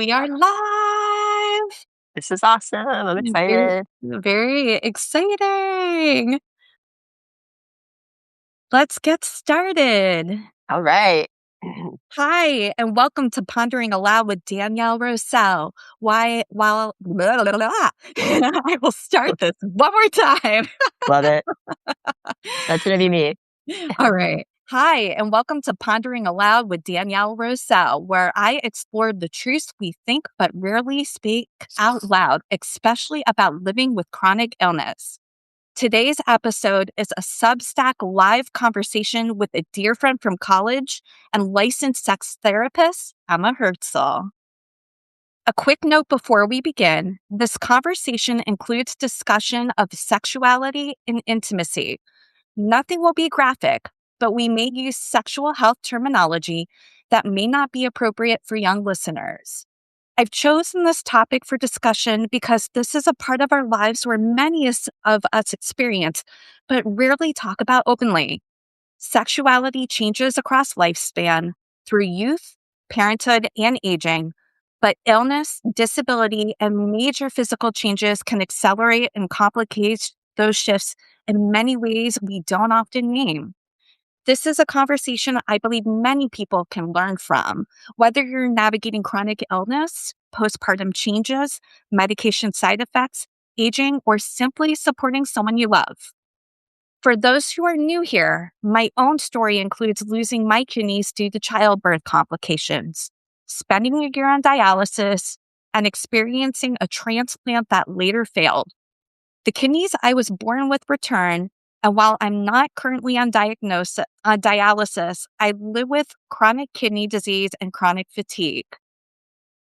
We are live. This is awesome. I'm Very, excited. very exciting. Let's get started. All right. Hi, and welcome to Pondering Aloud with Danielle Roessle. Blah, blah, blah. I will start this one more time. Love it. That's going to be me. All right. Hi, and welcome to Pondering Aloud with Danielle Roessle, where I explore the truths we think but rarely speak out loud, especially about living with chronic illness. Today's episode is a Substack live conversation with a dear friend from college and licensed sex therapist, Emma Herzl. A quick note before we begin, this conversation includes discussion of sexuality and intimacy. Nothing will be graphic, but we may use sexual health terminology that may not be appropriate for young listeners. I've chosen this topic for discussion because this is a part of our lives where many of us experience, but rarely talk about openly. Sexuality changes across lifespan through youth, parenthood, and aging, but illness, disability, and major physical changes can accelerate and complicate those shifts in many ways we don't often name. This is a conversation I believe many people can learn from, whether you're navigating chronic illness, postpartum changes, medication side effects, aging, or simply supporting someone you love. For those who are new here, my own story includes losing my kidneys due to childbirth complications, spending a year on dialysis, and experiencing a transplant that later failed. The kidneys I was born with return, and while I'm not currently on dialysis, I live with chronic kidney disease and chronic fatigue.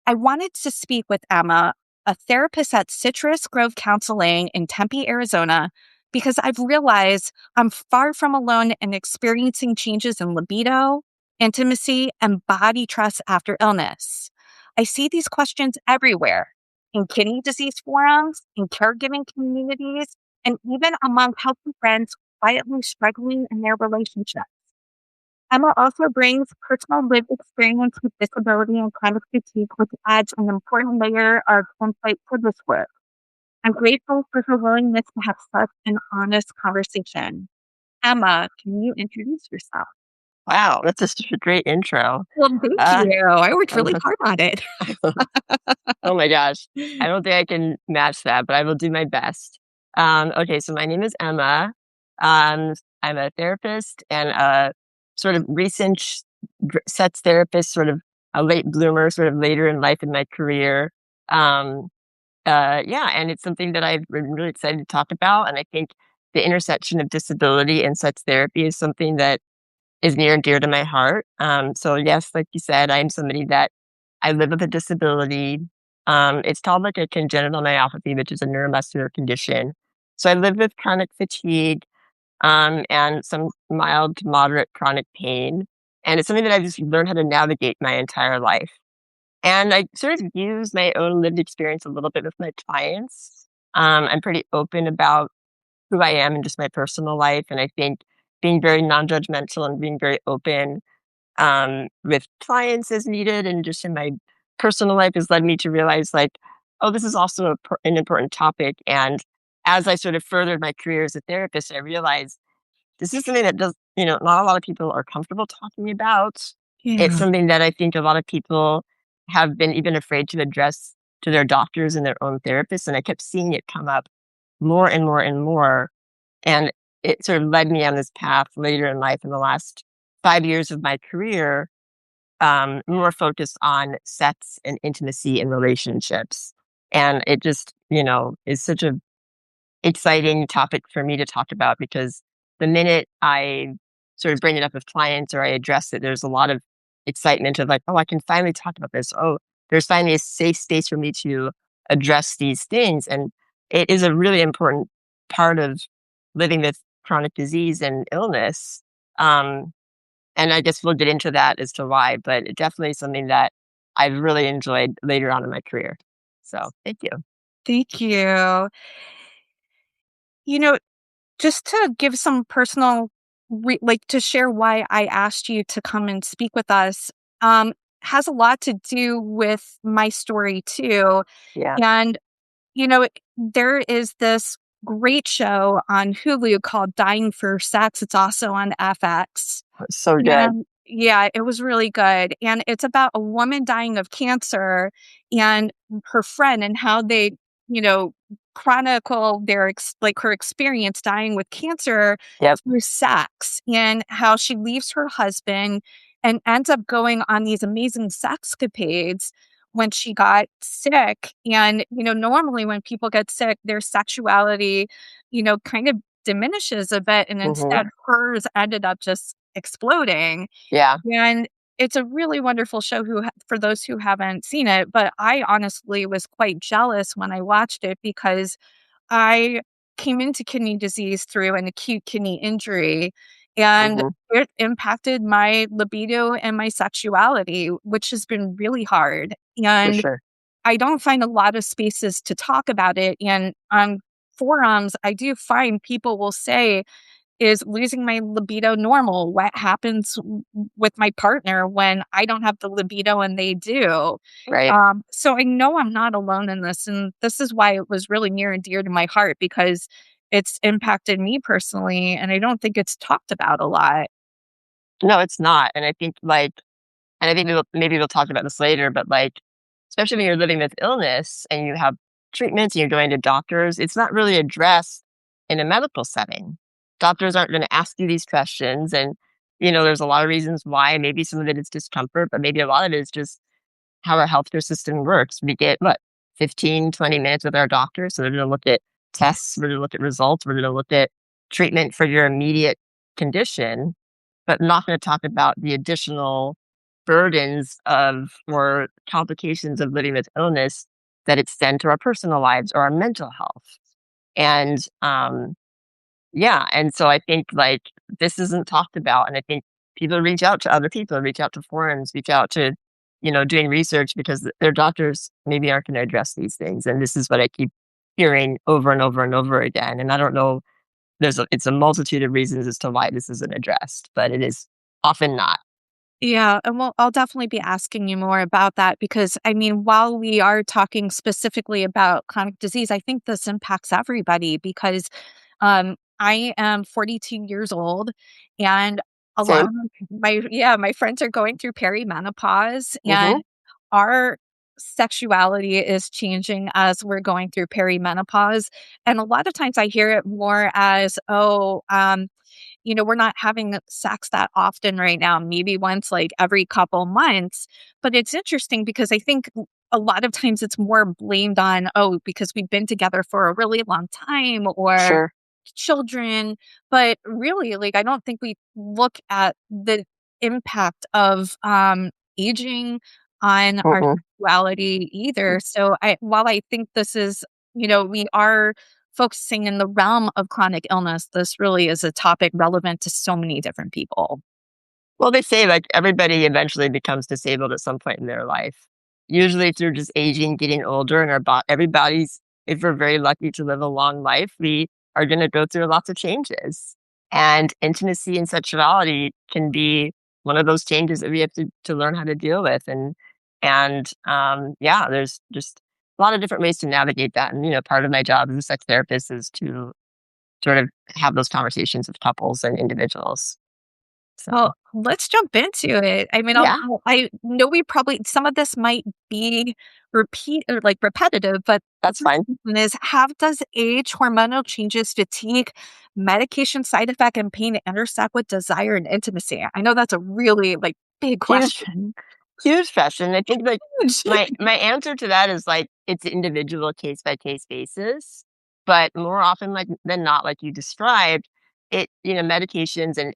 I wanted to speak with Emma, a therapist at Citrus Grove Counseling in Tempe, Arizona, because I've realized I'm far from alone in experiencing changes in libido, intimacy, and body trust after illness. I see these questions everywhere in kidney disease forums, in caregiving communities, and even among healthy friends quietly struggling in their relationships. Emma also brings personal lived experience with disability and chronic fatigue, which adds an important layer of insight to this work. I'm grateful for her willingness to have such an honest conversation. Emma, can you introduce yourself? Wow. That's just a great intro. Well, thank Uh, you. I worked um, really hard on it. oh my gosh. I don't think I can match that, but I will do my best. Okay. So my name is Emma. Um, I'm a therapist and a sort of recent sex therapist, sort of a late bloomer, sort of later in life in my career. Um, yeah, and it's something that I've been really excited to talk about. And I think the intersection of disability and sex therapy is something that is near and dear to my heart. So yes, like you said, I'm somebody that I live with a disability. It's called like a congenital myopathy, which is a neuromuscular condition. So I live with chronic fatigue, and some mild to moderate chronic pain. And it's something that I've just learned how to navigate my entire life. And I sort of use my own lived experience a little bit with my clients. I'm pretty open about who I am in just my personal life. And I think being very non-judgmental and being very open with clients as needed and just in my personal life has led me to realize like, oh, this is also an important topic. And as I sort of furthered my career as a therapist, I realized this is something that not a lot of people are comfortable talking about. It's Yeah. something that I think a lot of people have been even afraid to address to their doctors and their own therapists. And I kept seeing it come up more and more and more. And it sort of led me on this path later in life in the last 5 years of my career, more focused on sex and intimacy and relationships. And it just, is such a exciting topic for me to talk about because the minute I sort of bring it up with clients or I address it, there's a lot of excitement of like, oh, I can finally talk about this. Oh, there's finally a safe space for me to address these things. And it is a really important part of living with chronic disease and illness. Um, and I guess we'll get into that as to why, but it definitely is something that I've really enjoyed later on in my career. So thank you. Thank you. You know, just to give some personal, to share why I asked you to come and speak with us. Um, has a lot to do with my story too. Yeah. And, there is this great show on Hulu called Dying for Sex. It's also on FX. So good. And yeah, it was really good. And it's about a woman dying of cancer and her friend and how they, you know, chronicle like her experience dying with cancer Yep. through sex and how she leaves her husband and ends up going on these amazing sexcapades when she got sick. And, normally when people get sick, their sexuality, kind of diminishes a bit. And Mhm. instead, hers ended up just exploding. Yeah. And it's a really wonderful show for those who haven't seen it. But I honestly was quite jealous when I watched it because I came into kidney disease through an acute kidney injury, and Mhm. it impacted my libido and my sexuality, which has been really hard. For And sure. I don't find a lot of spaces to talk about it. And on forums, I do find people will say, is losing my libido normal? What happens with my partner when I don't have the libido and they do? Right. So I know I'm not alone in this. And this is why it was really near and dear to my heart because it's impacted me personally. And I don't think it's talked about a lot. No, it's not, and I think, and I think maybe we'll talk about this later, but, especially when you're living with illness and you have treatments and you're going to doctors, it's not really addressed in a medical setting. Doctors aren't gonna ask you these questions, and, there's a lot of reasons why. Maybe some of it is discomfort, but maybe a lot of it is just how our healthcare system works. We get, what, 15, 20 minutes with our doctor, so they're gonna look at tests, we're gonna look at results, we're gonna look at treatment for your immediate condition, but not gonna talk about the additional burdens of or complications of living with illness that extend to our personal lives or our mental health. And, yeah, and so I think, this isn't talked about, and I think people reach out to other people, reach out to forums, reach out to, doing research because their doctors maybe aren't gonna address these things, and this is what I keep hearing over and over and over again, and I don't know, it's a multitude of reasons as to why this isn't addressed, but it is often not. Yeah, and I'll definitely be asking you more about that because I mean, while we are talking specifically about chronic disease, I think this impacts everybody because I am 42 years old and a lot Same. of my friends are going through perimenopause and Mhm. our sexuality is changing as we're going through perimenopause. And a lot of times I hear it more as, oh, we're not having sex that often right now, maybe once like every couple months. But it's interesting because I think a lot of times it's more blamed on, oh, because we've been together for a really long time or Sure. children. But really, like, I don't think we look at the impact of aging on our Mm-mm. sexuality either. So while I think this is, we are focusing in the realm of chronic illness, this really is a topic relevant to so many different people. Well, they say, everybody eventually becomes disabled at some point in their life. Usually through just aging, getting older, and everybody's if we're very lucky to live a long life, we are gonna go through lots of changes. And intimacy and sexuality can be one of those changes that we have to learn how to deal with. Yeah, there's just a lot of different ways to navigate that. And, part of my job as a sex therapist is to sort of have those conversations with couples and individuals. So, Well, let's jump into it. I mean, yeah, I know we probably some of this might be repeat or like repetitive, but the that's first fine. one is how does age, hormonal changes, fatigue, medication side effect, and pain intersect with desire and intimacy? I know that's a really like big Huge, question. huge question. I think, Huge. my answer to that is, it's individual case by case basis, but more often than not, like you described, medications and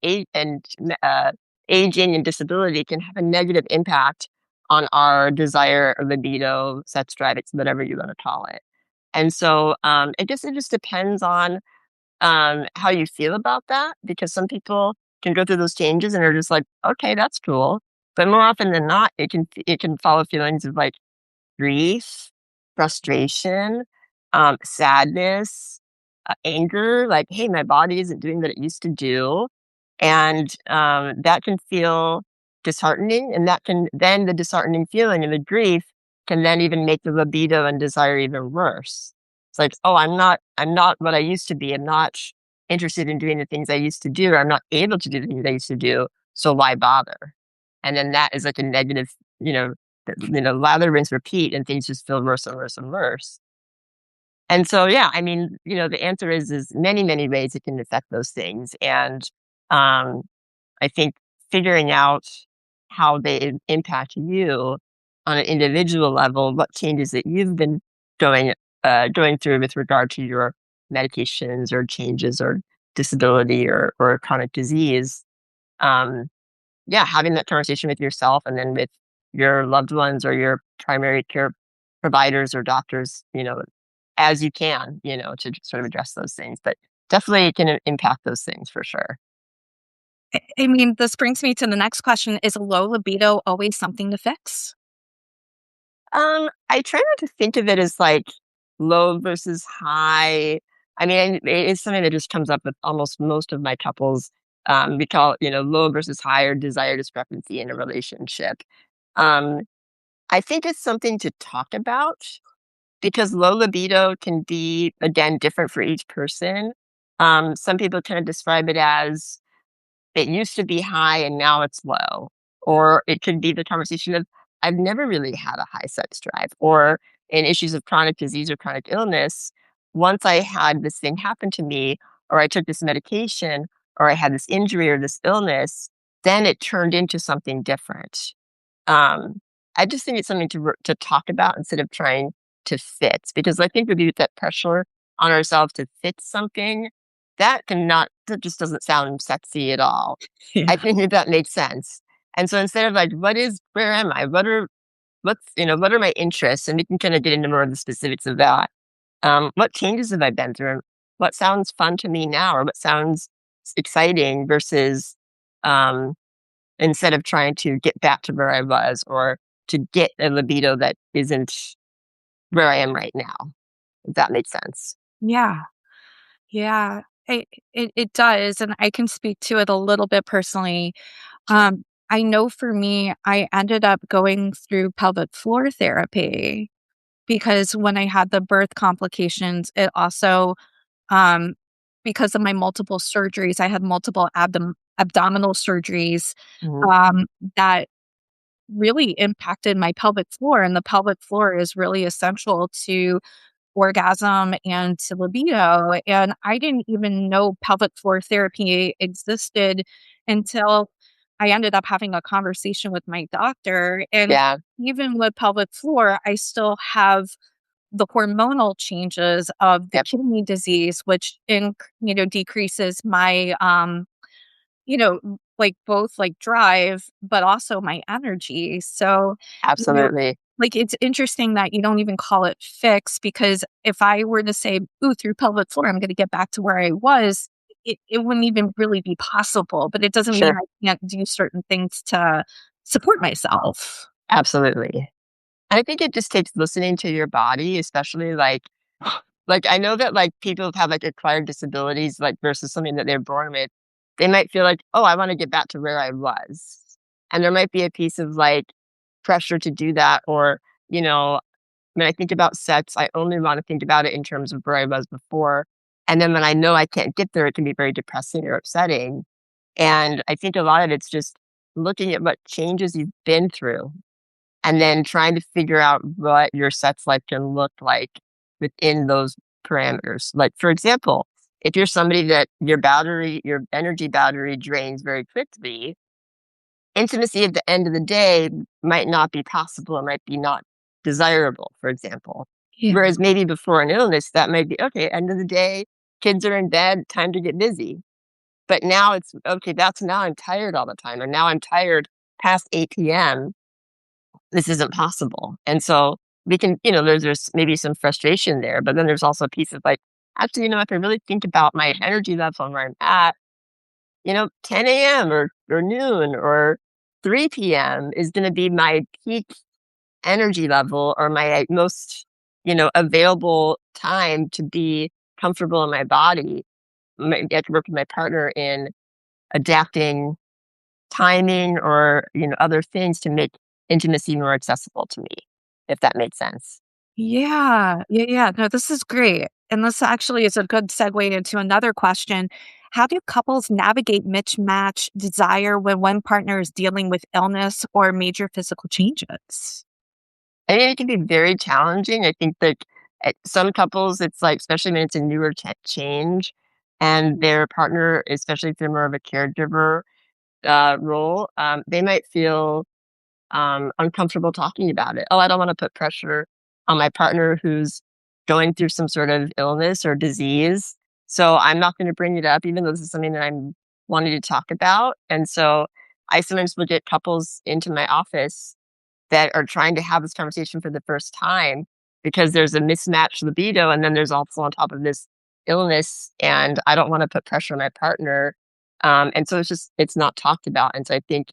aging and disability can have a negative impact on our desire or libido, sex drive, it's whatever you want to call it. And so, I guess it just depends on how you feel about that, because some people can go through those changes and are just like, okay, that's cool. But more often than not, it can follow feelings of grief, frustration, sadness, anger. Like, hey, my body isn't doing what it used to do, and that can feel disheartening, and that can then the disheartening feeling and the grief can then even make the libido and desire even worse. It's like, "Oh, I'm not what I used to be. I'm not interested in doing the things I used to do, or I'm not able to do the things I used to do, so why bother?" And then that is like a negative, lather, rinse, repeat, and things just feel worse and worse and worse. And so, yeah, I mean, the answer is many, many ways it can affect those things. And um, I think figuring out how they impact you on an individual level, what changes that you've been going going through with regard to your medications or changes or disability or chronic disease. Um, yeah, having that conversation with yourself and then with your loved ones or your primary care providers or doctors, as you can, to sort of address those things. But definitely it can impact those things for sure. I mean, this brings me to the next question. Is low libido always something to fix? I try not to think of it as like low versus high. I mean, it is something that just comes up with almost most of my couples. We call it, low versus high or desire discrepancy in a relationship. Um, I think it's something to talk about because low libido can be, again, different for each person. Some people kind of describe it as it used to be high and now it's low. Or it could be the conversation of, I've never really had a high sex drive. Or in issues of chronic disease or chronic illness, once I had this thing happen to me, or I took this medication, or I had this injury or this illness, then it turned into something different. Um, I just think it's something to talk about instead of trying to fit, because I think we put that pressure on ourselves to fit something that just doesn't sound sexy at all. I Yeah. think that makes sense. And so instead of like, where am I? What are my interests? And we can kind of get into more of the specifics of that. What changes have I been through? What sounds fun to me now, or what sounds exciting versus, um, instead of trying to get back to where I was or to get a libido that isn't where I am right now, if that makes sense. Yeah. Yeah. It does. And I can speak to it a little bit personally. I know for me, I ended up going through pelvic floor therapy because when I had the birth complications, it also, um, because of my multiple surgeries, I had multiple abdominal surgeries, Mhm. um, that really impacted my pelvic floor. And the pelvic floor is really essential to orgasm and to libido. And I didn't even know pelvic floor therapy existed until I ended up having a conversation with my doctor. And Yeah, even with pelvic floor, I still have the hormonal changes of the yep, kidney disease, which decreases my like both like drive, but also my energy. So, you know, absolutely. like it's interesting that you don't even call it fix because if I were to say, ooh, through pelvic floor, I'm going to get back to where I was, it wouldn't even really be possible. But it doesn't mean Sure, I can't do certain things to support myself. absolutely. I think it just takes listening to your body, especially like I know that like people who have like acquired disabilities, like versus something that they're born with, they might feel like, oh, I want to get back to where I was. And there might be a piece of like pressure to do that, or, when I think about sex, I only want to think about it in terms of where I was before. And then when I know I can't get there, it can be very depressing or upsetting. And I think a lot of it's just looking at what changes you've been through and then trying to figure out what your sex life can look like within those parameters. Like, for example, if you're somebody that your energy battery drains very quickly, intimacy at the end of the day might not be possible or might be not desirable, for example. Yeah. Whereas maybe before an illness, that might be okay, end of the day, kids are in bed, time to get busy. But now it's okay, that's now I'm tired all the time, or now I'm tired past 8 p.m. This isn't possible. And so we can, there's maybe some frustration there, but then there's also a piece of like, actually, if I really think about my energy level and where I'm at, 10 a.m. or noon or 3 p.m. is going to be my peak energy level or my most, available time to be comfortable in my body. I can work with my partner in adapting timing or, other things to make intimacy more accessible to me, if that makes sense. Yeah. Yeah, yeah. No, this is great. And this actually is a good segue into another question. How do couples navigate mismatch desire when one partner is dealing with illness or major physical changes? I mean, it can be very challenging. I think that some couples, it's like, especially when it's a newer change and their partner, especially if they're more of a caregiver role, they might feel uncomfortable talking about it. Oh, I don't want to put pressure on my partner who's going through some sort of illness or disease. So I'm not going to bring it up, even though this is something that I'm wanting to talk about. And so I sometimes will get couples into my office that are trying to have this conversation for the first time because there's a mismatched libido. And then there's also on top of this illness. And I don't want to put pressure on my partner. And so it's not talked about. And so I think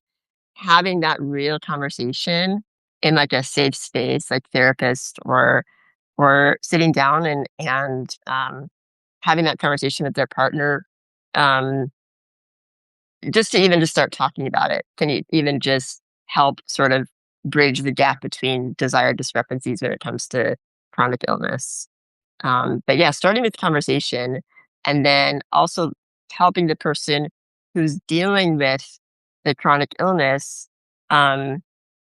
having that real conversation in like a safe space, like therapist or sitting down and having that conversation with their partner, um, just to even just start talking about it can even just help sort of bridge the gap between desire discrepancies when it comes to chronic illness. But yeah, starting with conversation and then also helping the person who's dealing with the chronic illness um,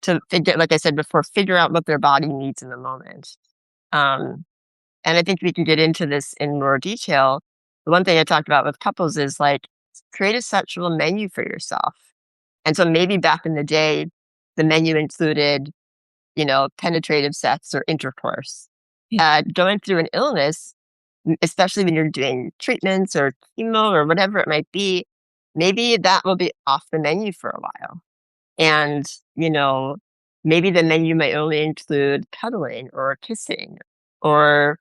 to figure, like I said before, figure out what their body needs in the moment. Um, and I think we can get into this in more detail. The one thing I talked about with couples is like create a sexual menu for yourself. And so maybe back in the day, the menu included, penetrative sex or intercourse. Yeah. Going through an illness, especially when you're doing treatments or chemo or whatever it might be, maybe that will be off the menu for a while. And, maybe the menu might only include cuddling or kissing or,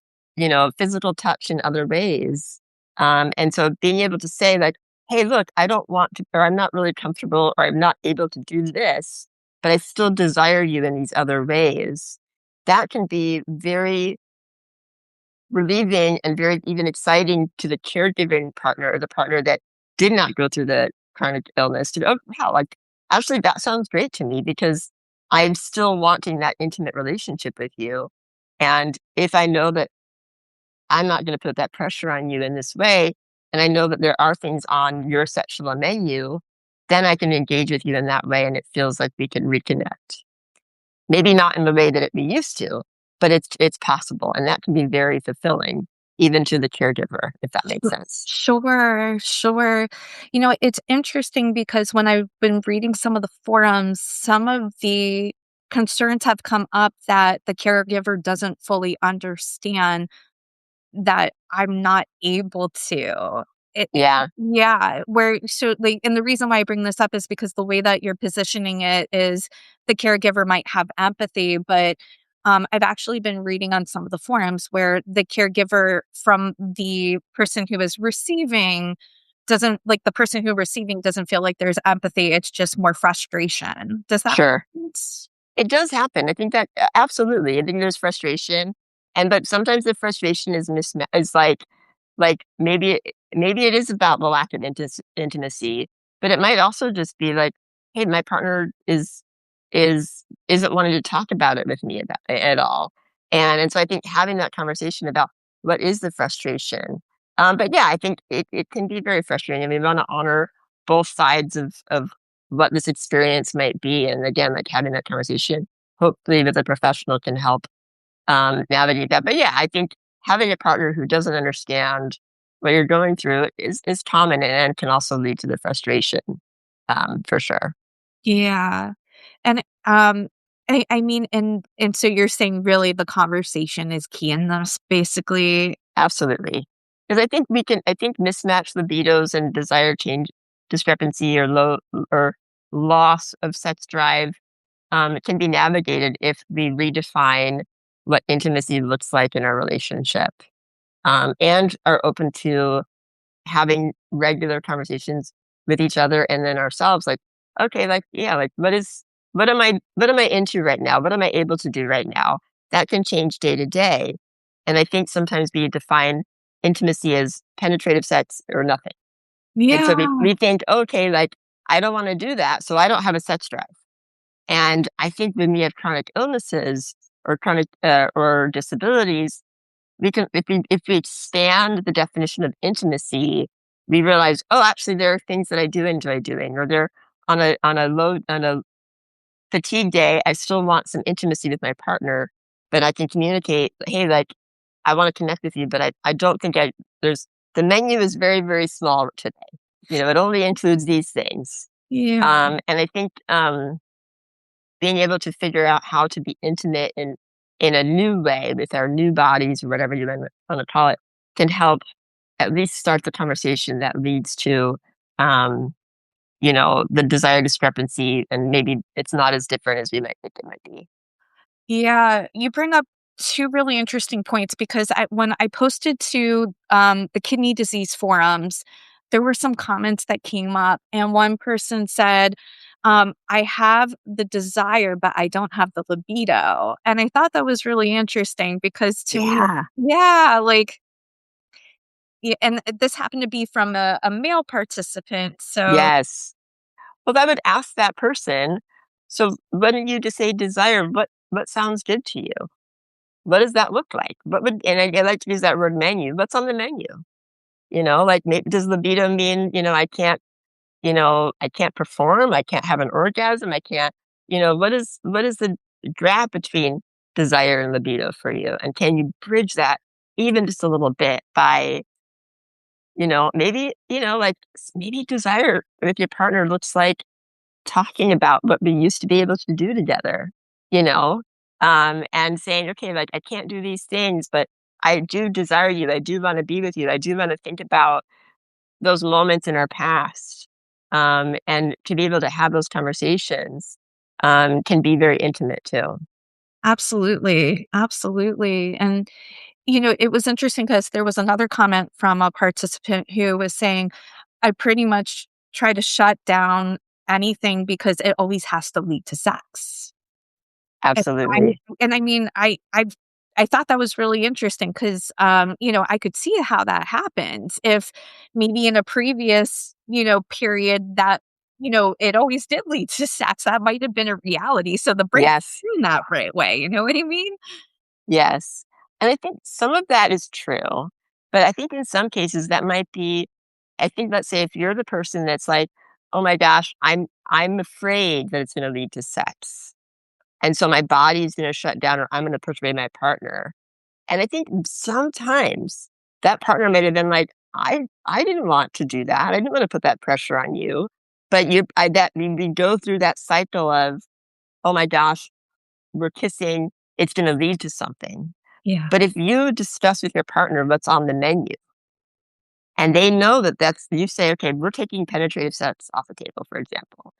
physical touch in other ways. And so being able to say, like, hey, look, I don't want to, or I'm not really comfortable, or I'm not able to do this, but I still desire you in these other ways. That can be very relieving and very even exciting to the caregiving partner or the partner that did not go through the chronic illness to go, oh, wow, like actually that sounds great to me because I'm still wanting that intimate relationship with you. And if I know that I'm not going to put that pressure on you in this way, and I know that there are things on your sexual menu, then I can engage with you in that way and it feels like we can reconnect. Maybe not in the way that we used to, but it's possible, and that can be very fulfilling, even to the caregiver, if that makes sense. Sure, sure. It's interesting because when I've been reading some of the forums, some of the concerns have come up that the caregiver doesn't fully understand that I'm not able to. It Yeah, yeah, where so, like and the reason why I bring this up is because the way that you're positioning it is the caregiver might have empathy, but, I've actually been reading on some of the forums where the caregiver from the person who is receiving doesn't like, the person who receiving doesn't feel like there's empathy, it's just more frustration. Does that sure. make sense? It does happen. I think that absolutely. I think there's frustration, but sometimes the frustration is like maybe it is about the lack of intimacy, but it might also just be like, hey, my partner isn't wanting to talk about it with me at all, and so I think having that conversation about what is the frustration. But yeah, I think it can be very frustrating. I mean, we want to honor both sides of what this experience might be. And again, like having that conversation, hopefully with a professional can help navigate that. But yeah, I think having a partner who doesn't understand what you're going through is common and can also lead to the frustration for sure. Yeah. And, I mean, and so you're saying really the conversation is key in this, basically? Absolutely. Because I think mismatched libidos and desire change discrepancy or loss of sex drive can be navigated if we redefine what intimacy looks like in our relationship, and are open to having regular conversations with each other and then ourselves. Like, okay, like yeah, like what am I into right now? What am I able to do right now? That can change day to day, and I think sometimes we define intimacy as penetrative sex or nothing. And so we Yeah. we think, okay, like I don't want to do that. So I don't have a sex drive. And I think when we have chronic illnesses or chronic or disabilities, we can if we expand the definition of intimacy, we realize, oh, actually, there are things that I do enjoy doing, or they're on a fatigue day, I still want some intimacy with my partner, but I can communicate, hey, like, I want to connect with you, but I don't think there's the menu is very, very small today. It only includes these things. Yeah. And I think being able to figure out how to be intimate in a new way with our new bodies or whatever you want to call it can help at least start the conversation that leads to um, the desire discrepancy, and maybe it's not as different as we might think it might be. Yeah, you bring up two really interesting points because when I posted to the kidney disease forums, there were some comments that came up, and one person said, I have the desire, but I don't have the libido. And I thought that was really interesting because to me, Yeah. yeah, like, yeah, and this happened to be from a male participant. So, Yes. Well, I would ask that person, so when you just say desire, what sounds good to you? What does that look like? What would and I like to use that word menu. What's on the menu? Like maybe does libido mean, I can't perform, I can't have an orgasm, I can't, what is the gap between desire and libido for you? And can you bridge that even just a little bit by, maybe, like maybe desire with your partner looks like talking about what we used to be able to do together, you know, and saying, okay, like I can't do these things, but I do desire you. I do want to be with you. I do want to think about those moments in our past. And to be able to have those conversations can be very intimate too. absolutely, absolutely. And it was interesting because there was another comment from a participant who was saying, I pretty much try to shut down anything because it always has to lead to sex. And Absolutely. I mean, I thought that was really interesting because, I could see how that happens if maybe in a previous, period that, it always did lead to sex. That might have been a reality. So the brain Yes. in that right way, you know what I mean? Yes. And I think some of that is true, but I think in some cases that might be I think let's say if you're the person that's like, "Oh my gosh, I'm afraid that it's gonna lead to sex, and so my body's gonna shut down or I'm gonna push away my partner." And I think sometimes that partner might have been like, I didn't want to do that. I didn't wanna put that pressure on you." But you I that we go through that cycle of, "Oh my gosh, we're kissing, it's gonna lead to something." Yeah. But if you discuss with your partner what's on the menu and they know that that's you say, "Okay, we're taking penetrative sex off the table," for example.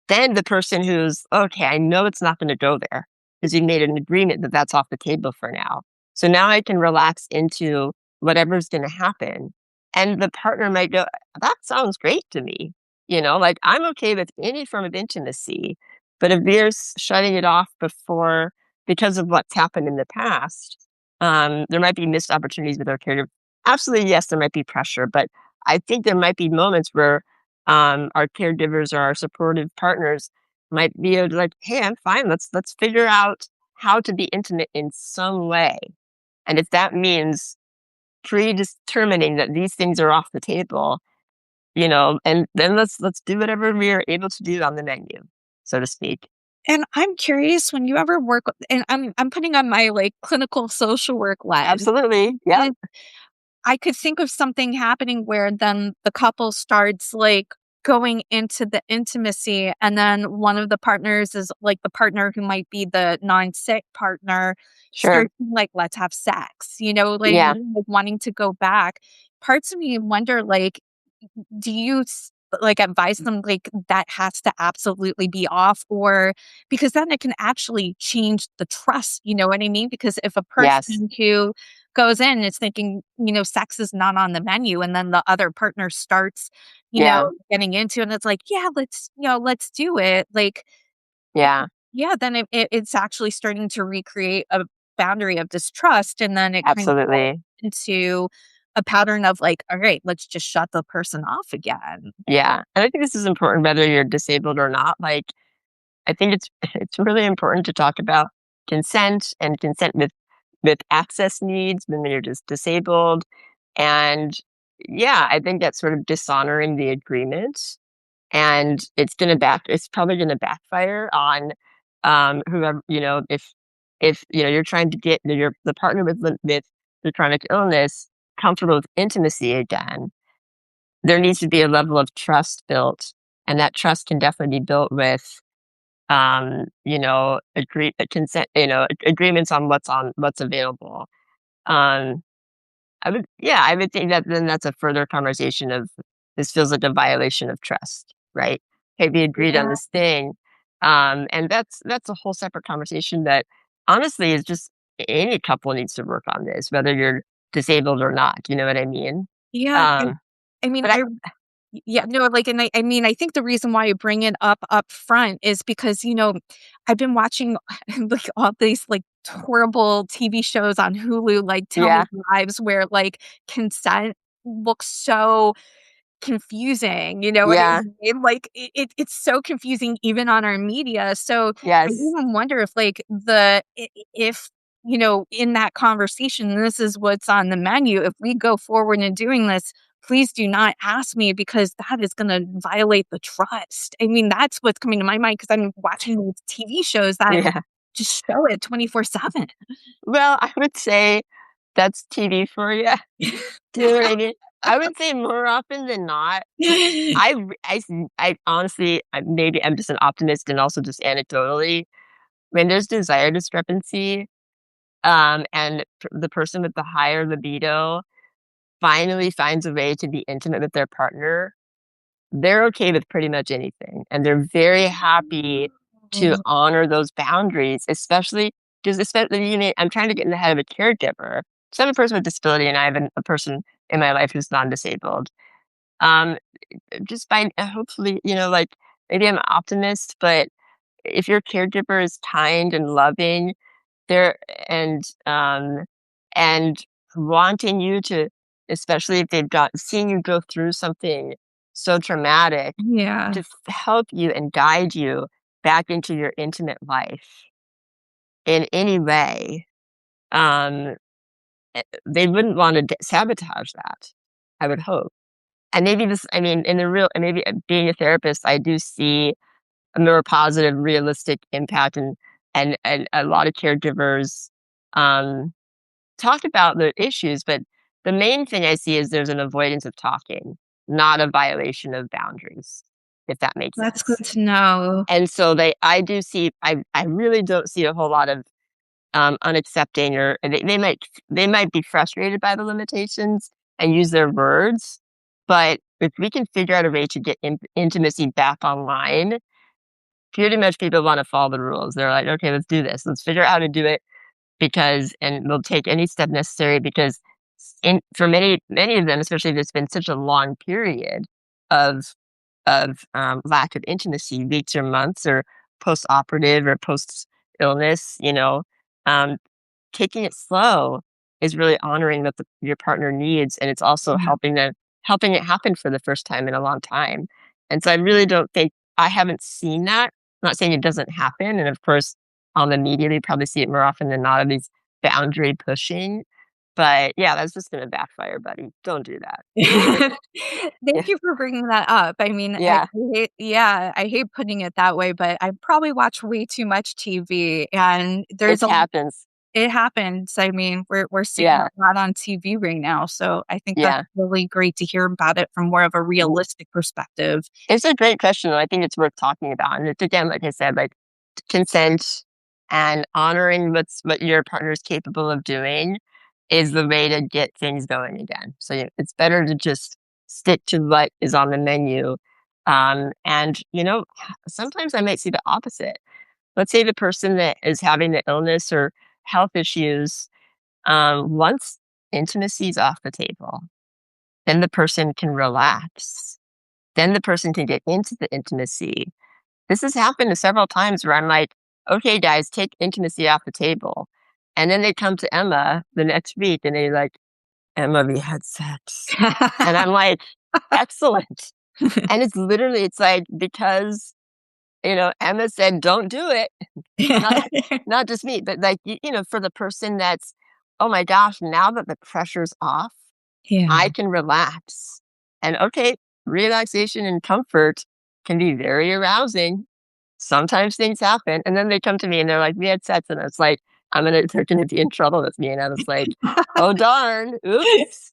Then the person who's, "Okay, I know it's not gonna go there because you made an agreement that that's off the table for now. So now I can relax into whatever's gonna happen." And the partner might go, "That sounds great to me." Like, I'm okay with any form of intimacy, but if they're shutting it off before because of what's happened in the past, there might be missed opportunities with our caregiver. Absolutely, yes, there might be pressure, but I think there might be moments where our caregivers or our supportive partners might be able to like, hey, I'm fine. Let's figure out how to be intimate in some way. And if that means predetermining that these things are off the table, and then let's do whatever we are able to do on the menu, so to speak. And I'm curious when you ever work and I'm putting on my, like, clinical social work lens, Absolutely. Yep. and I could think of something happening where then the couple starts, like, going into the intimacy, and then one of the partners is, like, the partner who might be the non-sick partner Sure. starts like, "Let's have sex," Yeah. wanting to go back. Parts of me wonder, like, do you like advise them like that has to absolutely be off, or because then it can actually change the trust, you know what I mean? Because if a Yes. person who goes in is thinking, sex is not on the menu, and then the other partner starts, Yeah. getting into it, and it's like, yeah, let's do it. Like, Yeah. yeah, then it's actually starting to recreate a boundary of distrust, and then it kind of falls Absolutely. into a pattern of like, all right, let's just shut the person off again. Yeah, and I think this is important whether you're disabled or not. Like, I think it's it's really important to talk about consent and consent with access needs when you're just disabled. And yeah, I think that's sort of dishonoring the agreement, and it's probably gonna backfire on whoever, if you're trying to get the partner with the chronic illness comfortable with intimacy again, there needs to be a level of trust built, and that trust can definitely be built with consent, agreements on what's available. Um, I would think that then that's a further conversation of this feels like a violation of trust, right? Hey, we agreed on Yeah. this thing. And that's a whole separate conversation that honestly is just any couple needs to work on this, whether you're disabled or not. You know what I mean? Yeah. Um, I mean, but I yeah, no, like, and I mean, I think the reason why I bring it up front is because, I've been watching like all these like horrible TV shows on Hulu, like Tell Me yeah, Lives, where like consent looks so confusing, you know what I yeah, mean? Like, it's so confusing even on our media, so I yes, even wonder if, like, if, in that conversation, this is what's on the menu, if we go forward in doing this, please do not ask me because that is gonna violate the trust. I mean, that's what's coming to my mind because 'cause I'm watching these TV shows that yeah. just show it 24/7. Well, I would say that's TV for you. Do you know what I mean? I would say more often than not, I honestly, maybe I'm just an optimist and also just anecdotally, when there's desire discrepancy, and the person with the higher libido finally finds a way to be intimate with their partner, they're okay with pretty much anything, and they're very happy to honor those boundaries, especially because especially, I'm trying to get in the head of a caregiver. So I'm a person with disability, and I have a person in my life who's non-disabled. Um, just by hopefully, like, maybe I'm an optimist, but if your caregiver is kind and loving, they're and wanting you to, especially if they've got seen you go through something so traumatic, Yeah. to help you and guide you back into your intimate life in any way, um, they wouldn't wanna sabotage that, I would hope. And maybe this I mean, in the real and maybe, being a therapist, I do see a more positive, realistic impact, and a lot of caregivers, um, talk about the issues, but the main thing I see is there's an avoidance of talking, not a violation of boundaries, if that makes That's sense. good to know. And so I do see I really don't see a whole lot of, unaccepting, or they might be frustrated by the limitations and use their words, but if we can figure out a way to get intimacy back online, pretty much people wanna follow the rules. They're like, "Okay, let's do this. Let's figure out how to do it because and we'll take any step necessary," because for many of them, especially if it's been such a long period of lack of intimacy, weeks or months or post-operative or post-illness, um, taking it slow is really honoring what your partner needs, and it's also Yeah. helping it happen for the first time in a long time. And so I really don't think I haven't seen that. I'm not saying it doesn't happen, and of course, on the media, they probably see it more often than not of these boundary pushing. But yeah, that's just gonna backfire, buddy. Don't do that. Thank Yeah, you for bringing that up. I mean, yeah, I hate putting it that way, but I probably watch way too much TV, and it happens. it happens. I mean, we're seeing Yeah, a lot on TV right now, so I think that's yeah. really great to hear about it from more of a realistic perspective. It's a great question, though. I think it's worth talking about, and it's again, like I said, like, consent and honoring what your partner is capable of doing is the way to get things going again. So, yeah, it's better to just stick to what is on the menu, and, sometimes I might see the opposite. Let's say the person that is having the illness or health issues, once intimacy is off the table, then the person can relax. Then the person can get into the intimacy. This has happened several times where I'm like, "Okay, guys, take intimacy off the table." And then they come to Emma the next week and they like, Emma, we had sex. And I'm like, excellent. And it's like because, Emma said, don't do it. Not, not just me, but like, for the person that's, oh my gosh, now that the pressure's off, I Yeah. can relax. And okay, relaxation and comfort can be very arousing. Sometimes things happen. And then they come to me and they're like, we had sex. And I was like, they're gonna be in trouble with me. And I was like, oh darn, oops.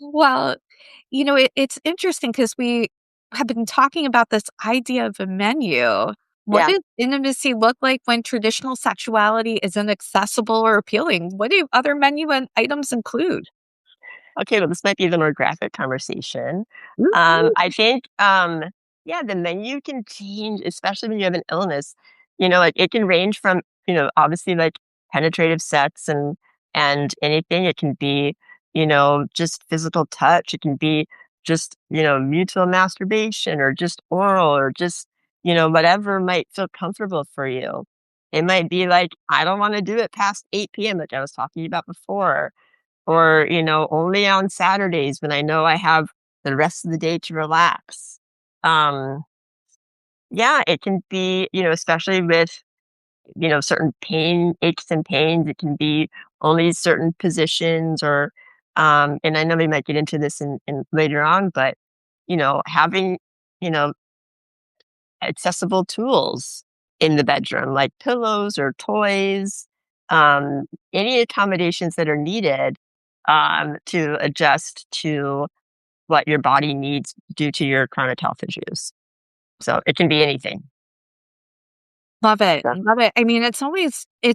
Well, it's interesting because we have been talking about this idea of a menu. What Yeah. does intimacy look like when traditional sexuality isn't accessible or appealing? What do other menu and items include? Okay, well, this might be the more graphic conversation. Ooh. I think, yeah, the menu can change, especially when you have an illness. Like it can range from, obviously like penetrative sex and anything. It can be, just physical touch. It can be just, mutual masturbation or just oral or just, whatever might feel comfortable for you. It might be like, I don't want to do it past 8 p.m., like I was talking about before or, only on Saturdays when I know I have the rest of the day to relax. Um, yeah, it can be, especially with, certain aches and pains, it can be only certain positions or, and I know we might get into this in later on, but, having, you know, accessible tools in the bedroom, like pillows or toys, um, any accommodations that are needed to adjust to what your body needs due to your chronic health issues. So it can be anything. Love it. So Love it. I mean, it's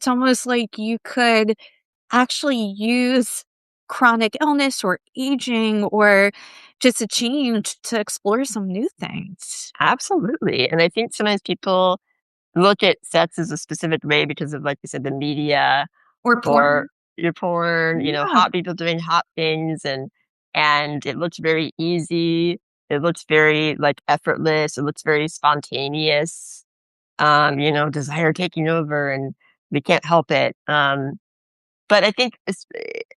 almost like you could actually use chronic illness or aging or just a change to explore some new things. absolutely. And I think sometimes people look at sex as a specific way because of, like you said, the media Or or porn. your porn, Yeah. hot people doing hot things and it looks very easy. It looks very like effortless. It looks very spontaneous. Desire taking over and we can't help it. But I think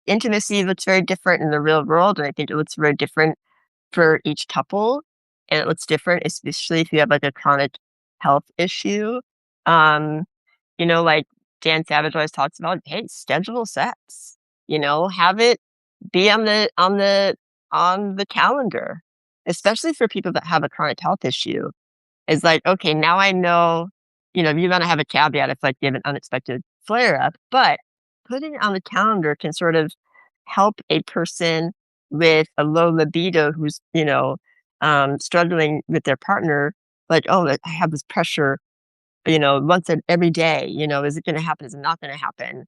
intimacy looks very different in the real world, and I think it looks very different for each couple, and it looks different, especially if you have like a chronic health issue. Um, like Dan Savage always talks about, hey, schedule sex. Have it be on the calendar, especially for people that have a chronic health issue. It's like, okay, now I know, you want to have a caveat if like you have an unexpected flare up, but putting it on the calendar can sort of help a person with a low libido who's, struggling with their partner, like, oh, like, I have this pressure, every day, is it going to happen? Is it not going to happen?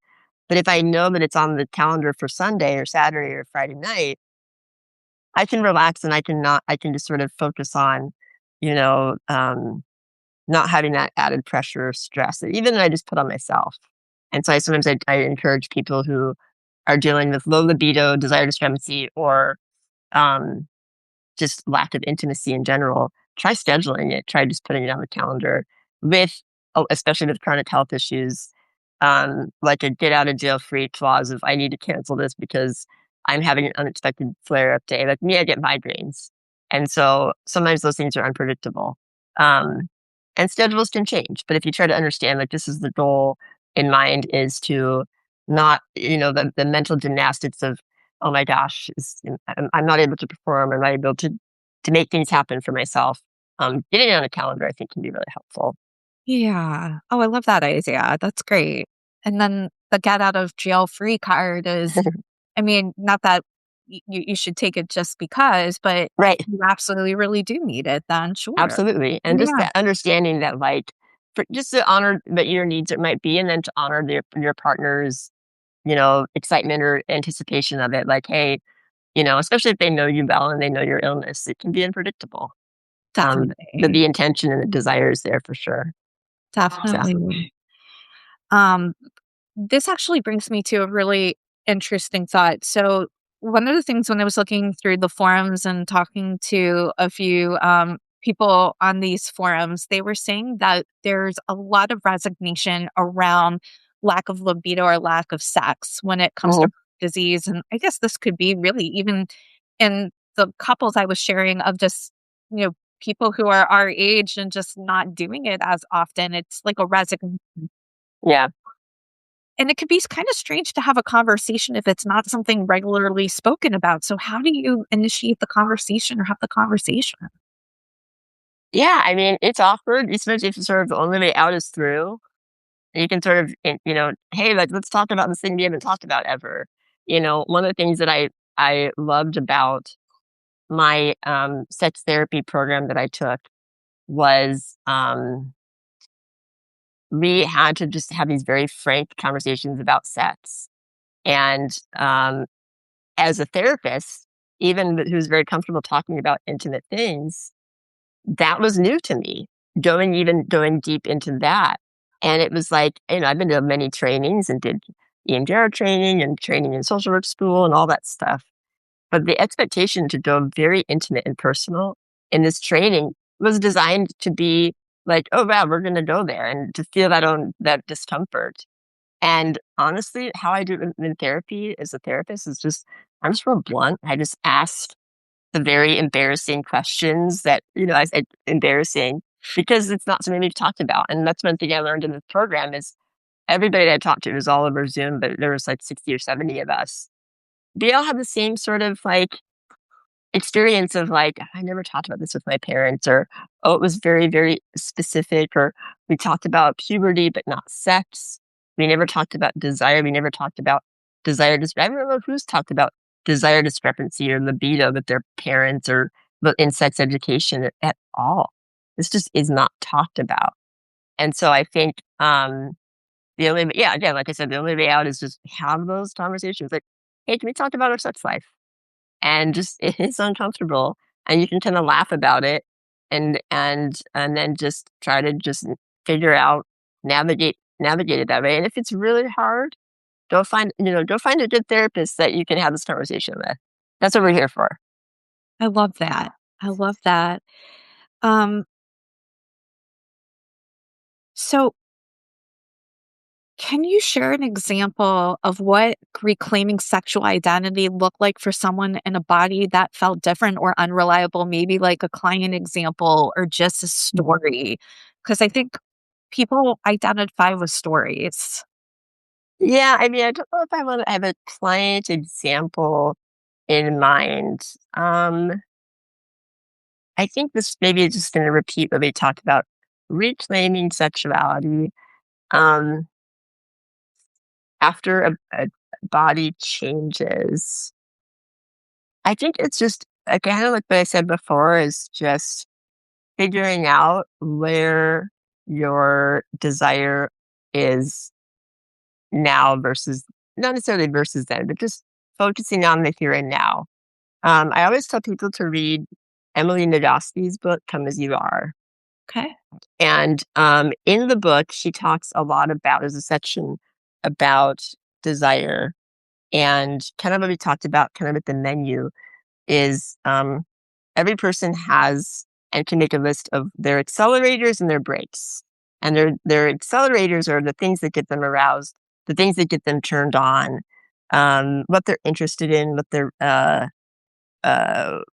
But if I know that it's on the calendar for Sunday or Saturday or Friday night, I can relax and I can just sort of focus on, you know, um, not having that added pressure or stress that even I just put on myself. And so I encourage people who are dealing with low libido, desire discrepancy, or um, just lack of intimacy in general, try scheduling it. Try just putting it on the calendar with, especially with chronic health issues, like a get out of jail free clause of I need to cancel this because I'm having an unexpected flare up day. Like me, I get migraines. And so sometimes those things are unpredictable. Um, and schedules can change. But if you try to understand, like, this is the goal in mind is to not, the mental gymnastics of, oh my gosh, I'm not able to perform. I'm not able to make things happen for myself. Getting it on a calendar, I think, can be really helpful. Yeah. Oh, I love that idea. That's great. And then the get out of jail free card is, I mean, not that you should take it just because, but Right. you absolutely really do need it then, sure. Absolutely. And just Yeah, that understanding that, like, for just to honor that your needs it might be, and then to honor your partner's, excitement or anticipation of it. Like, hey, especially if they know you well and they know your illness, it can be unpredictable. But definitely. the intention and the desire is there for sure. So, Definitely. Um, this actually brings me to a really interesting thought. So, one of the things when I was looking through the forums and talking to a few people on these forums, they were saying that there's a lot of resignation around lack of libido or lack of sex when it comes to mhm. disease. And I guess this could be really even in the couples I was sharing of just, people who are our age and just not doing it as often. It's like a resignation. Yeah. And it could be kind of strange to have a conversation if it's not something regularly spoken about. So, how do you initiate the conversation or have the conversation? Yeah, I mean, it's awkward, especially if sort of the only way out is through. And you can sort of, "Hey, let's talk about this thing we haven't talked about ever." One of the things that I loved about my, sex therapy program that I took was, we had to just have these very frank conversations about sex. And, as a therapist, who's very comfortable talking about intimate things, that was new to me, going deep into that. And it was like, I've been to many trainings and did EMDR training and training in social work school and all that stuff. But the expectation to go very intimate and personal in this training was designed to be like, oh wow, we're gonna go there and to feel that discomfort. And honestly, how I do it in therapy as a therapist is just I'm just real blunt. I just ask the very embarrassing questions that, I said embarrassing because it's not something we've talked about. And that's one thing I learned in the program is everybody that I talked to was all over Zoom, but there was like 60 or 70 of us. We all have the same sort of like experience of like, I never talked about this with my parents, or oh, it was very, very specific, or we talked about puberty, but not sex. We never talked about desire. We never talked about desire. I don't know who's talked about desire discrepancy or libido with their parents or in sex education at all. This just is not talked about. And so I think yeah, again, like I said, the only way out is just have those conversations. Like, hey, can we talk about our sex life? And just it's uncomfortable, and you can kinda laugh about it and then just try to just figure out, navigate it that way, and if it's really hard, go find a good therapist that you can have this conversation with. That's what we're here for. I love that. I love that. Um, so can you share an example of what reclaiming sexual identity looked like for someone in a body that felt different or unreliable? Maybe like a client example or just a story? Because I think people identify with stories. Yeah, I mean, I don't know if I wanna have a client example in mind. I think this maybe is just gonna repeat what we talked about, reclaiming sexuality. Um After a body changes, I think it's just, kinda like what I said before, is just figuring out where your desire is now versus not necessarily versus then, but just focusing on the here and now. I always tell people to read Emily Nagoski's book, Come As You Are. Okay. And, in the book, she talks a lot about there's a section about desire. And kind of what we talked about kind of at the menu is every person has and can make a list of their accelerators and their brakes. And their accelerators are the things that get them aroused, the things that get them turned on, what they're interested in,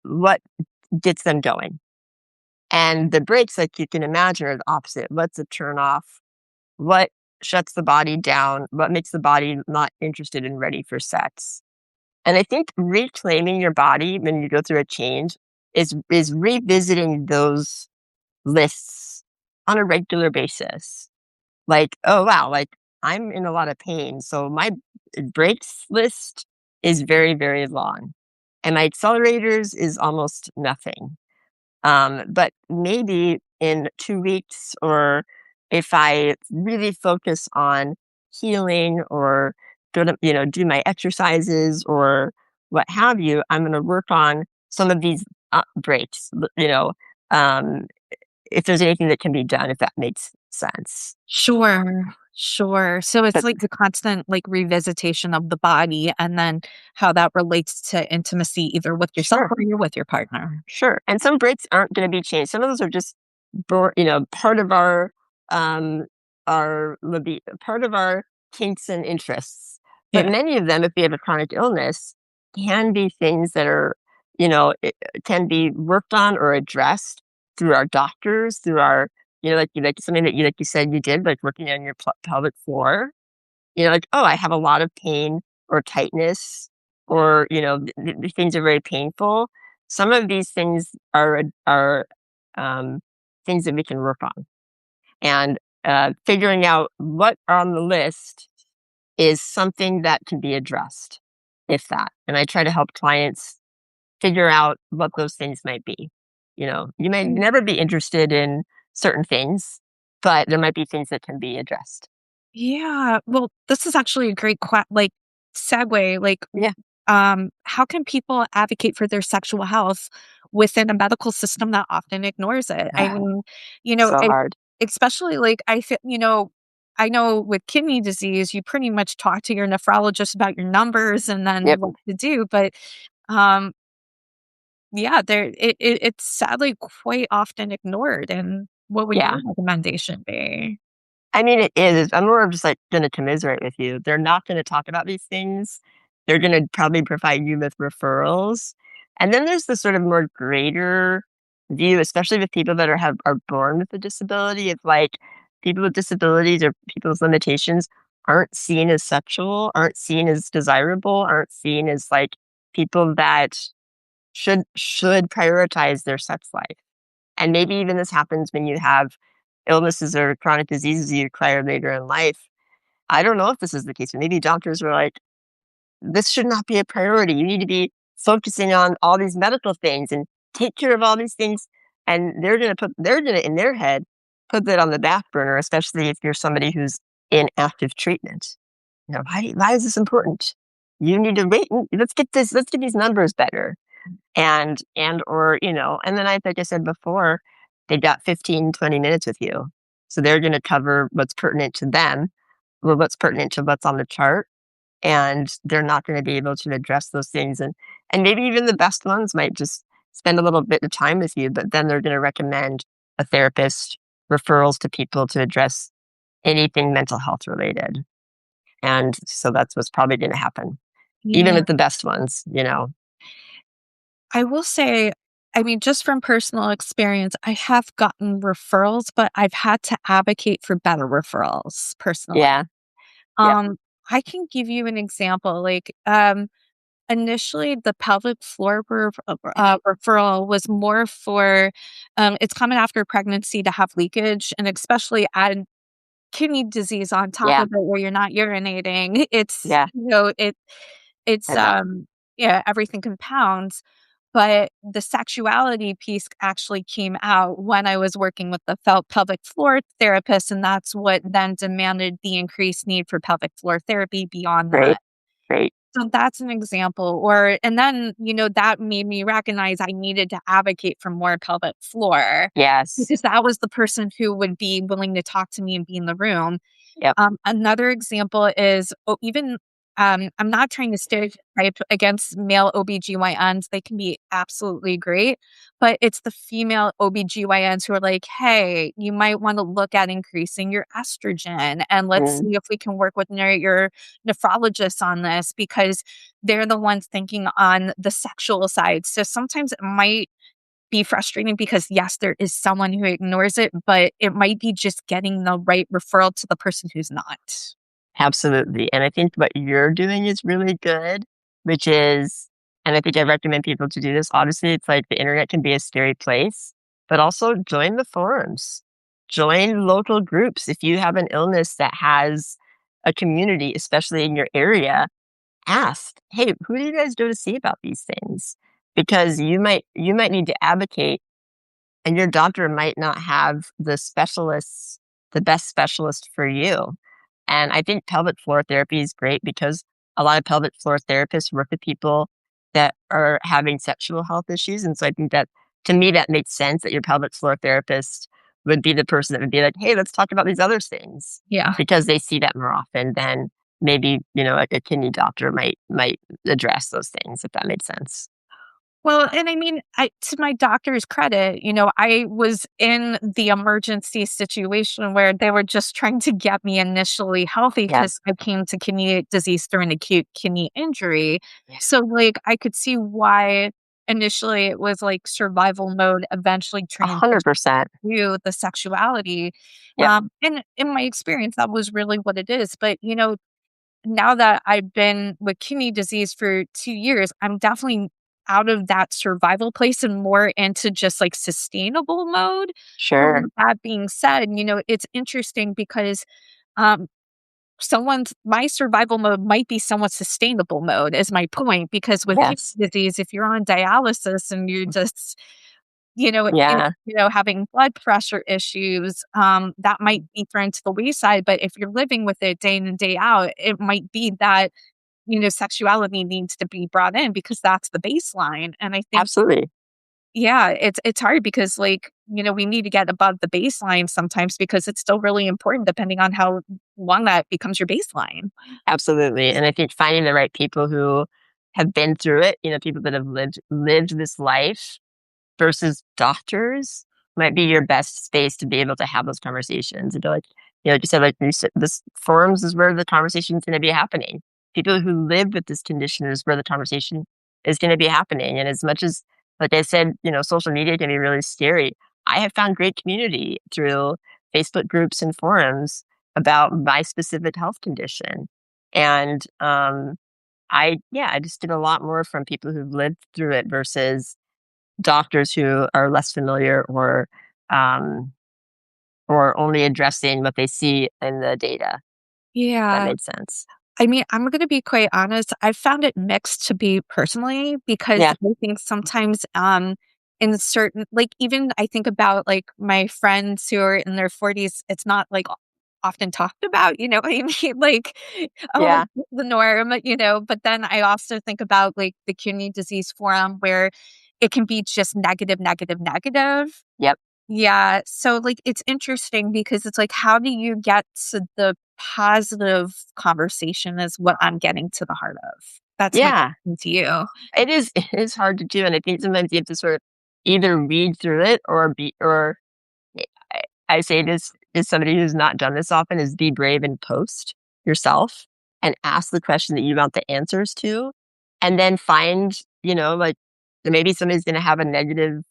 what gets them going. And the brakes, like you can imagine, are the opposite. What's a turn off? What shuts the body down? What makes the body not interested and ready for sex? And I think reclaiming your body when you go through a change is revisiting those lists on a regular basis. Like, oh wow, like I'm in a lot of pain, so my breaks list is very, very long. And my accelerators is almost nothing. But maybe in 2 weeks, or if I really focus on healing or do my exercises or what have you, I'm going to work on some of these breaks, um, if there's anything that can be done, if that makes sense. Sure. Sure. So it's But like the constant like revisitation of the body and then how that relates to intimacy either with yourself sure, or you're with your partner. sure. And some breaks aren't going to be changed. Some of those are just, part of part of our kinks and interests. But many of them, if you have a chronic illness, can be things that are, you know, can be worked on or addressed through our doctors, through our, like something that like you said you did, like working on your pelvic floor. Like, oh, I have a lot of pain or tightness, or the things are very painful. Some of these things are um, things that we can work on, and figuring out what on the list is something that can be addressed, if that. And I try to help clients figure out what those things might be. You may never be interested in certain things, but there might be things that can be addressed. Yeah, well, this is actually a great segue, Yeah, how can people advocate for their sexual health within a medical system that often ignores it? I mean, you know, so it hard. especially, I feel I know with kidney disease, you pretty much talk to your nephrologist about your numbers and then Yep. what to do, but, um, yeah, it's sadly quite often ignored, and what would your Yeah. recommendation be? I mean, it is. I'm more of just like going to commiserate with you. They're not going to talk about these things. They're going to probably provide you with referrals. And then there's the sort of more greater view, especially with people that are born with a disability, of like people with disabilities or people's limitations aren't seen as sexual, aren't seen as desirable, aren't seen as like people that should prioritize their sex life. And maybe even this happens when you have illnesses or chronic diseases you acquire later in life. I don't know if this is the case, but maybe doctors were like, this should not be a priority. You need to be focusing on all these medical things and take care of all these things. And they're gonna in their head put that on the back burner, especially if you're somebody who's in active treatment. Why is this important? You need to wait. Let's get these numbers better. And then like I said before, they got 15, 20 minutes with you. So they're going to cover what's pertinent to them, or what's pertinent to what's on the chart, and they're not going to be able to address those things. And maybe even the best ones might just spend a little bit of time with you, but then they're going to recommend a therapist, referrals to people to address anything mental health related. And so that's what's probably going to happen, even Yeah. with the best ones. I will say, I mean, just from personal experience, I have gotten referrals, but I've had to advocate for better referrals personally. Yeah. Yep. Um, I can give you an example. Initially, the pelvic floor referral was more for, it's common after pregnancy to have leakage, and especially add kidney disease on top Yeah. of it where you're not urinating. Yeah. It's, I bet. yeah, everything compounds. But the sexuality piece actually came out when I was working with the pelvic floor therapist, and that's what then demanded the increased need for pelvic floor therapy beyond that. Great. Great. So that's an example. And then, that made me recognize I needed to advocate for more pelvic floor Yes. because that was the person who would be willing to talk to me and be in the room. Yep. Another example is even I'm not trying to stereotype against male OBGYNs. They can be absolutely great, but it's the female OBGYNs who are like, hey, you might want to look at increasing your estrogen and let's Mm, see if we can work with your nephrologist on this because they're the ones thinking on the sexual side. So sometimes it might be frustrating because yes, there is someone who ignores it, but it might be just getting the right referral to the person who's not. absolutely. And I think what you're doing is really good, which is, and I think I recommend people to do this. Obviously, it's like the internet can be a scary place, but also join the forums, join local groups. If you have an illness that has a community, especially in your area, ask, hey, who do you guys go to see about these things? Because you might need to advocate, and your doctor might not have the best specialist for you. And I think pelvic floor therapy is great because a lot of pelvic floor therapists work with people that are having sexual health issues. And so I think that, to me, that makes sense that your pelvic floor therapist would be the person that would be like, hey, let's talk about these other things, Yeah. because they see that more often than maybe, like a kidney doctor might address those things, if that makes sense. Well, and I mean, to my doctor's credit, I was in the emergency situation where they were just trying to get me initially healthy Yeah. because I came to kidney disease through an acute kidney injury. Yeah. So, like, I could see why initially it was like survival mode, eventually transitioned 100%. to the sexuality. Yep. And in my experience, that was really what it is. But, now that I've been with kidney disease for 2 years, I'm definitely out of that survival place and more into just, like, sustainable mode. But Sure. with that being said, it's interesting because, um, someone's my survival mode might be somewhat sustainable mode is my point, because with kidney Yes. disease, if you're on dialysis and you're just, Yeah. having blood pressure issues, that might be thrown to the wayside, but if you're living with it day in and day out, it might be that, sexuality needs to be brought in because that's the baseline, and I think Absolutely. yeah, it's hard because, like, we need to get above the baseline sometimes because it's still really important depending on how long that becomes your baseline. Absolutely. And I think finding the right people who have been through it, people that have lived this life versus doctors might be your best space to be able to have those conversations and be like, like you said, like you said, this forums is where the conversation is going to be happening. People who live with this condition is where the conversation is going to be happening. And as much as, like I said, social media can be really scary. I have found great community through Facebook groups and forums about my specific health condition. And I just did a lot more from people who've lived through it versus doctors who are less familiar um, or only addressing what they see in the data. That Yeah. made sense. I mean, I'm gonna be quite honest, I found it mixed to be personally because Yeah, I think sometimes, in certain like, even I think about, like, my friends who are in their 40s, it's not, like, often talked about, you know what I mean? Like, "Oh, yeah, it's the norm," but then I also think about, like, the kidney disease forum where it can be just negative, negative, negative. yep, Yeah, so, like, it's interesting because it's like, how do you get to the positive conversation is what I'm getting to the heart of. That's my yeah. question to you. It is. It is hard to do, and I think sometimes you have to sort of either read through it or I I say this as somebody who's not done this often is be brave and post yourself and ask the question that you want the answers to, and then find, like maybe somebody's going to have a negative,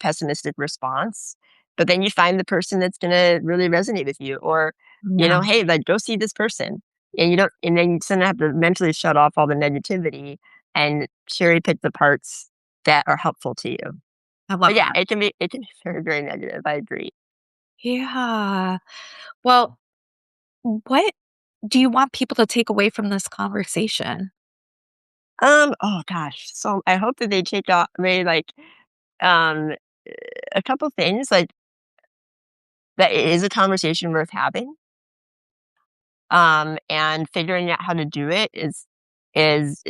pessimistic response, but then you find the person that's going to really resonate with you, or Yeah, hey, like go see this person, and you don't, and then you sort of have to mentally shut off all the negativity and cherry pick the parts that are helpful to you. I love But yeah, that. it can be very, very negative. I agree. Yeah. Well, what do you want people to take away from this conversation? Oh gosh. So I hope that they take away like um a couple things like that it is a conversation worth having. And figuring out how to do it is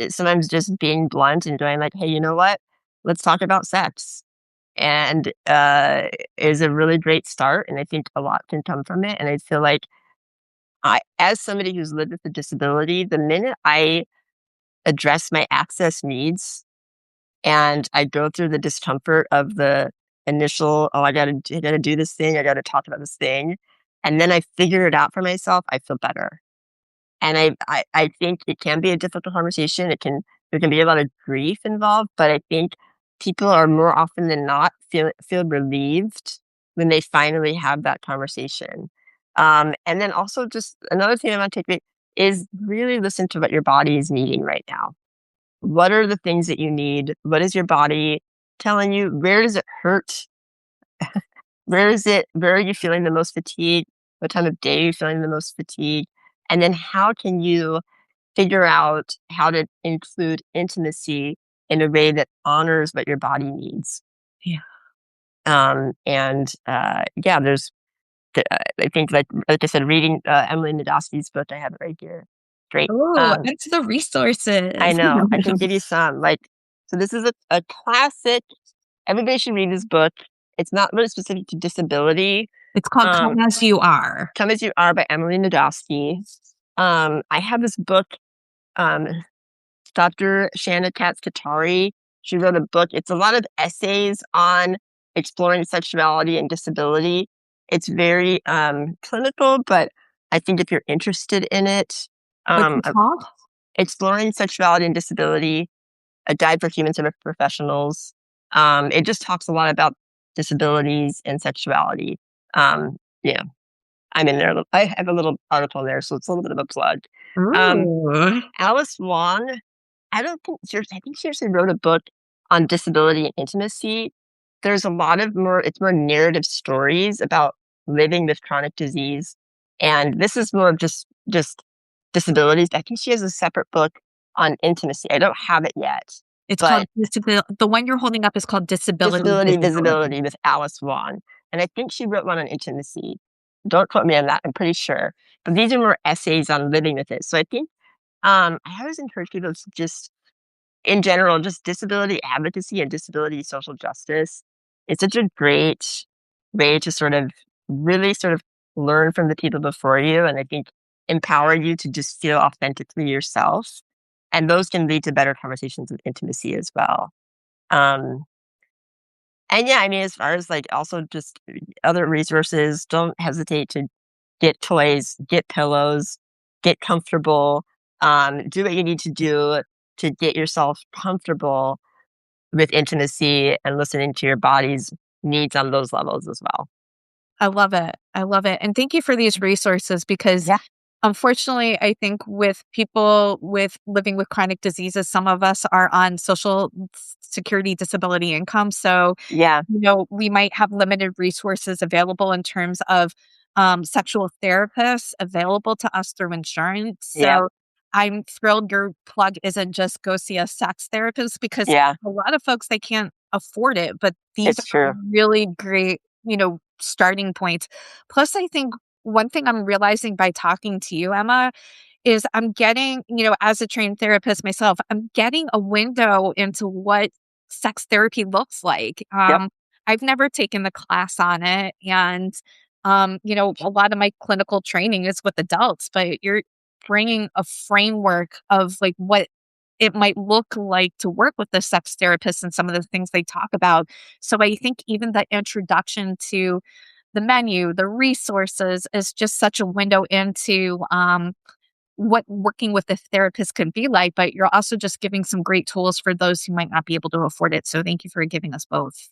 sometimes just being blunt and going like, hey, you know what? Let's talk about sex. And is a really great start. And I think a lot can come from it. And I feel like as somebody who's lived with a disability, the minute I address my access needs and I go through the discomfort of the initial, "Oh, I gotta do this thing, I gotta talk about this thing," and then I figure it out for myself, I feel better. And I think it can be a difficult conversation, there can be a lot of grief involved, but I think people are more often than not feel relieved when they finally have that conversation. And then also just another thing I want to take away is really listen to what your body is needing right now. What are the things that you need? What is your body telling you? Where does it hurt? Where are you feeling the most fatigue? What time of day are you feeling the most fatigue? And then how can you figure out how to include intimacy in a way that honors what your body needs? Yeah. Yeah, I think like I said, reading Emily Nagoski's book, I have it right here. Great. Oh, add to the I resources. know. I can give you some. So this is a classic. Everybody should read this book. It's not really specific to disability. It's called Um, Come As You Are. Come as You Are by Emily Nagoski. I have this book, um, Dr. Shanna Katz Katari. She wrote a book. It's a lot of essays on exploring sexuality and disability. It's very clinical, but I think if you're interested in it, What's um, it uh, called? exploring sexuality and disability, a guide for human service professionals. It just talks a lot about disabilities and sexuality. Yeah, I'm in there. I have a little article in there, so it's a little bit of a plug. Um, Ooh. Alice Wong, I don't think I think she actually wrote a book on disability and intimacy. There's a lot of it's more narrative stories about living with chronic disease, and this is more of just disabilities. I think she has a separate book on intimacy. I don't have it yet, It's called but the one you're holding up is called Disability Disability Visibility. Visibility with Alice Wong, and I think she wrote one on intimacy. Don't quote me on that, I'm pretty sure. But these are more essays on living with it. So I think I always encourage people to just in general, just disability advocacy and disability social justice. It's such a great way to sort of really sort of learn from the people before you, and I think empower you to just feel authentically yourself. And those can lead to better conversations with intimacy as well. Um, and yeah, I mean, as far as like also just other resources, don't hesitate to get toys, get pillows, get comfortable, do what you need to do to get yourself comfortable with intimacy and listening to your body's needs on those levels as well. I love it. I love it. And thank you for these resources because Yeah. unfortunately, I think with people with living with chronic diseases, some of us are on social security disability income. So, Yeah. we might have limited resources available in terms of sexual therapists available to us through insurance. Yeah. So, I'm thrilled your plug isn't just go see a sex therapist because Yeah. a lot of folks they can't afford it, but these It's are true. really great, starting points. Plus, I think one thing I'm realizing by talking to you, Emma, is I'm getting, as a trained therapist myself, I'm getting a window into what sex therapy looks like. Yep. I've never taken the class on it. And, a lot of my clinical training is with adults, but you're bringing a framework of like what it might look like to work with the sex therapist and some of the things they talk about. So I think even the introduction to the menu, the resources is just such a window into what working with a therapist can be like, but you're also just giving some great tools for those who might not be able to afford it. So thank you for giving us both.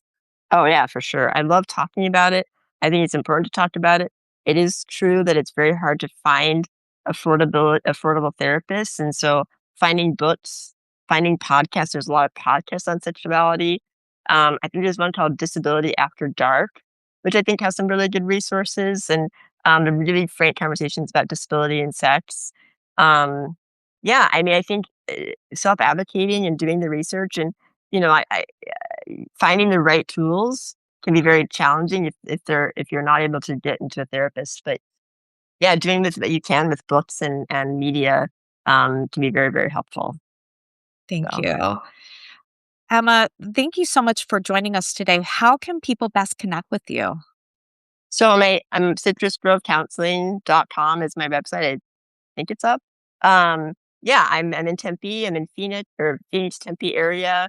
Oh, yeah, for sure. I love talking about it. I think it's important to talk about it. It is true that it's very hard to find affordable therapists, and so finding books, finding podcasts. There's a lot of podcasts on sexuality. I think there's one called Disability After Dark, which I think has some really good resources and really frank conversations about disability and sex. Um, yeah, I mean, I think self advocating and doing the research and I finding the right tools can be very challenging if you're not able to get into a therapist. But yeah, doing this what you can with books and media can be very, very helpful. Thank So you. Emma, thank you so much for joining us today. How can people best connect with you? so I'm citrusgrovecounseling.com is my website. I think it's up. Um yeah, I'm in Tempe, I'm in Phoenix, Tempe area.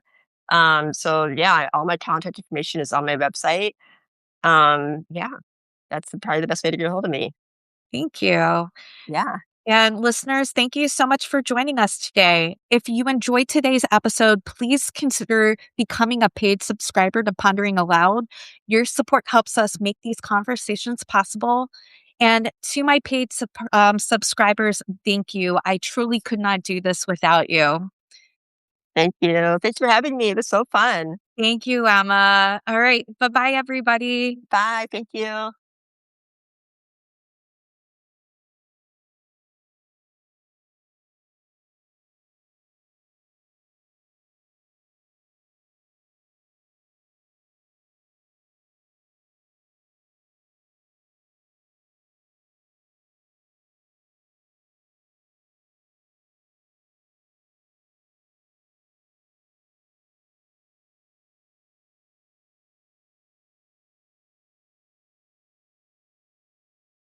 So yeah, all my contact information is on my website. Yeah, that's probably the best way to get a hold of me. Thank you. Yeah. And listeners, thank you so much for joining us today. If you enjoyed today's episode, please consider becoming a paid subscriber to Pondering Aloud. Your support helps us make these conversations possible. And to my paid subscribers, thank you. I truly could not do this without you. Thank you. Thanks for having me. It was so fun. Thank you, Emma. All right. Bye bye, everybody. Bye. Thank you.